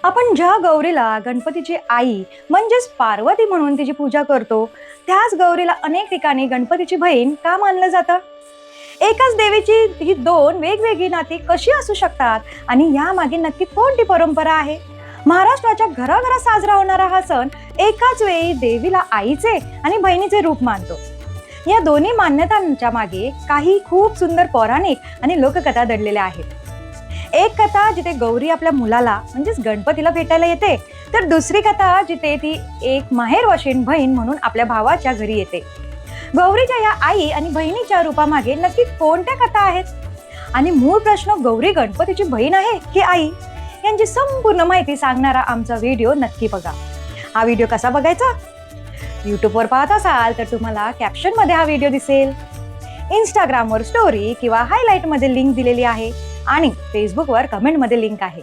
आपण ज्या गौरीला गणपतीची आई म्हणजेच पार्वती म्हणून तिची पूजा करतो, त्याच गौरीला अनेक ठिकाणी गणपतीची बहीण का मानलं जातं? एकाच देवीची ही दोन वेगवेगळी नाती कशी असू शकतात आणि यामागे नक्की कोणती परंपरा आहे? महाराष्ट्राच्या घराघरात साजरा होणारा हा सण एकाच वेळी देवीला आईचे आणि बहिणीचे रूप मानतो. या दोन्ही मान्यतांच्या मागे काही खूप सुंदर पौराणिक आणि लोककथा दडलेल्या आहेत. एक कथा जिथे गौरी आपल्या मुलाला म्हणजेच गणपतीला भेटायला येते, तर दुसरी कथा जिथे ती एक माहेरवाशीण बहीण म्हणून आपल्या भावाच्या घरी येते. गौरीच्या या आई आणि बहिणीच्या रूपामागे नक्की कोणत्या कथा आहेत? आणि मूळ प्रश्न, गौरी गणपतीची बहीण आहे की आई, यांची संपूर्ण माहिती सांगणारा आमचा व्हिडिओ नक्की बघा. हा व्हिडिओ कसा बघायचा? यूट्यूबवर पाहत असाल तर तुम्हाला कॅप्शन मध्ये हा व्हिडिओ दिसेल. इंस्टाग्रामवर स्टोरी किंवा हायलाइट मध्ये लिंक दिलेली आहे आणि फेसबुकवर कमेंट मध्ये लिंक आहे.